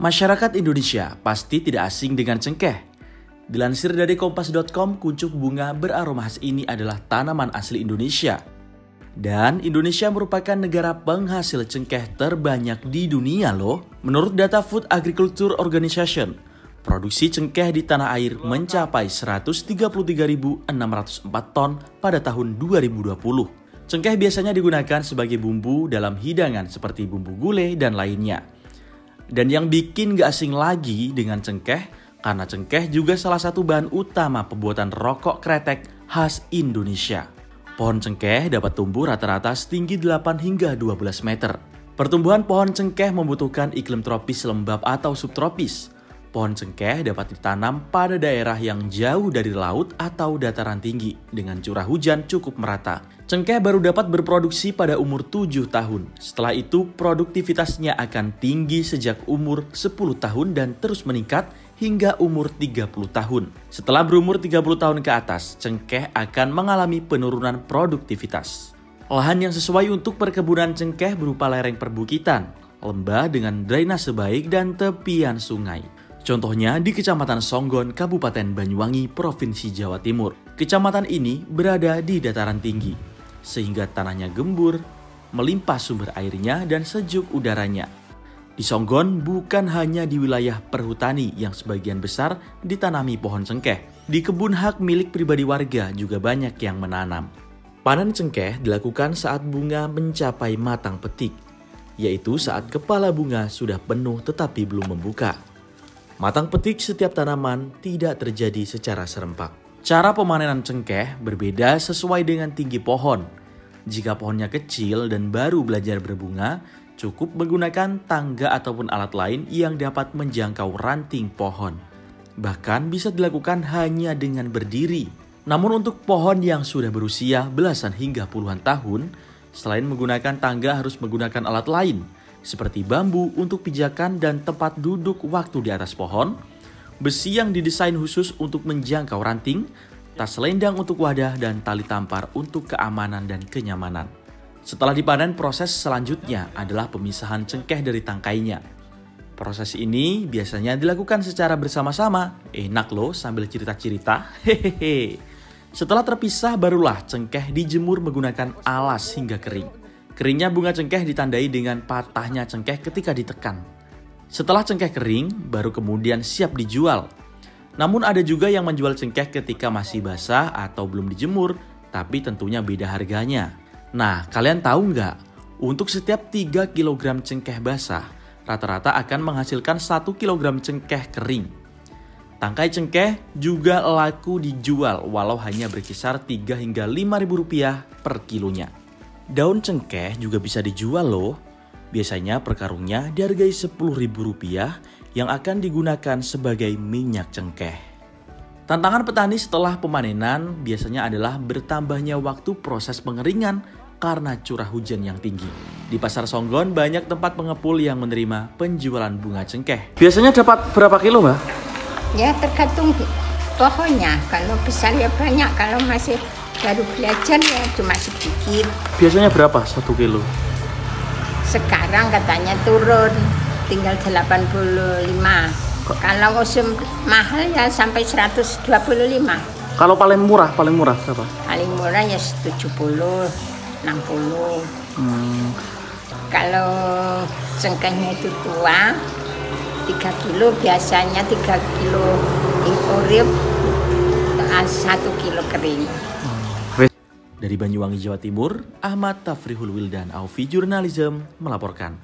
Masyarakat Indonesia pasti tidak asing dengan cengkeh. Dilansir dari kompas.com, kuncup bunga beraroma khas ini adalah tanaman asli Indonesia. Dan Indonesia merupakan negara penghasil cengkeh terbanyak di dunia loh. Menurut data Food Agriculture Organization, produksi cengkeh di tanah air mencapai 133.604 ton pada tahun 2020. Cengkeh biasanya digunakan sebagai bumbu dalam hidangan seperti bumbu gulai dan lainnya. Dan yang bikin gak asing lagi dengan cengkeh, karena cengkeh juga salah satu bahan utama pembuatan rokok kretek khas Indonesia. Pohon cengkeh dapat tumbuh rata-rata setinggi 8 hingga 12 meter. Pertumbuhan pohon cengkeh membutuhkan iklim tropis lembab atau subtropis. Pohon cengkeh dapat ditanam pada daerah yang jauh dari laut atau dataran tinggi dengan curah hujan cukup merata. Cengkeh baru dapat berproduksi pada umur 7 tahun. Setelah itu produktivitasnya akan tinggi sejak umur 10 tahun dan terus meningkat hingga umur 30 tahun. Setelah berumur 30 tahun ke atas, cengkeh akan mengalami penurunan produktivitas. Lahan yang sesuai untuk perkebunan cengkeh berupa lereng perbukitan, lembah dengan drainase baik dan tepian sungai. Contohnya di Kecamatan Songgon, Kabupaten Banyuwangi, Provinsi Jawa Timur. Kecamatan ini berada di dataran tinggi, sehingga tanahnya gembur, melimpah sumber airnya dan sejuk udaranya. Di Songgon bukan hanya di wilayah perhutani yang sebagian besar ditanami pohon cengkeh. Di kebun hak milik pribadi warga juga banyak yang menanam. Panen cengkeh dilakukan saat bunga mencapai matang petik, yaitu saat kepala bunga sudah penuh tetapi belum membuka. Matang petik setiap tanaman tidak terjadi secara serempak. Cara pemanenan cengkeh berbeda sesuai dengan tinggi pohon. Jika pohonnya kecil dan baru belajar berbunga, cukup menggunakan tangga ataupun alat lain yang dapat menjangkau ranting pohon. Bahkan bisa dilakukan hanya dengan berdiri. Namun untuk pohon yang sudah berusia belasan hingga puluhan tahun, selain menggunakan tangga harus menggunakan alat lain, seperti bambu untuk pijakan dan tempat duduk waktu di atas pohon, besi yang didesain khusus untuk menjangkau ranting, tas selendang untuk wadah, dan tali tampar untuk keamanan dan kenyamanan. Setelah dipanen, proses selanjutnya adalah pemisahan cengkeh dari tangkainya. Proses ini biasanya dilakukan secara bersama-sama. Enak loh sambil cerita-cerita. Hehehe. Setelah terpisah, barulah cengkeh dijemur menggunakan alas hingga kering. Keringnya bunga cengkeh ditandai dengan patahnya cengkeh ketika ditekan. Setelah cengkeh kering, baru kemudian siap dijual. Namun ada juga yang menjual cengkeh ketika masih basah atau belum dijemur, tapi tentunya beda harganya. Nah, kalian tahu nggak? Untuk setiap 3 kg cengkeh basah, rata-rata akan menghasilkan 1 kg cengkeh kering. Tangkai cengkeh juga laku dijual walau hanya berkisar 3 hingga 5.000 rupiah per kilonya. Daun cengkeh juga bisa dijual loh. Biasanya per karungnya dihargai Rp10.000 yang akan digunakan sebagai minyak cengkeh. Tantangan petani setelah pemanenan biasanya adalah bertambahnya waktu proses pengeringan karena curah hujan yang tinggi. Di Pasar Songgon banyak tempat pengepul yang menerima penjualan bunga cengkeh. Biasanya dapat berapa kilo, Mbak? Ya tergantung pohonnya. Kalau besar ya banyak, kalau masih baru belajar ya cuma sedikit. Biasanya berapa 1 kilo? Sekarang katanya turun, tinggal 85. Kalau musim mahal ya sampai 125. Kalau paling murah berapa? Paling murah ya 70, 60. Kalau cengkehnya itu tua, 3 kilo biasanya 3 kilo urip, 1 kilo kering. Dari Banyuwangi, Jawa Timur, Ahmad Tafrihul Wildan, Aufi Jurnalism melaporkan.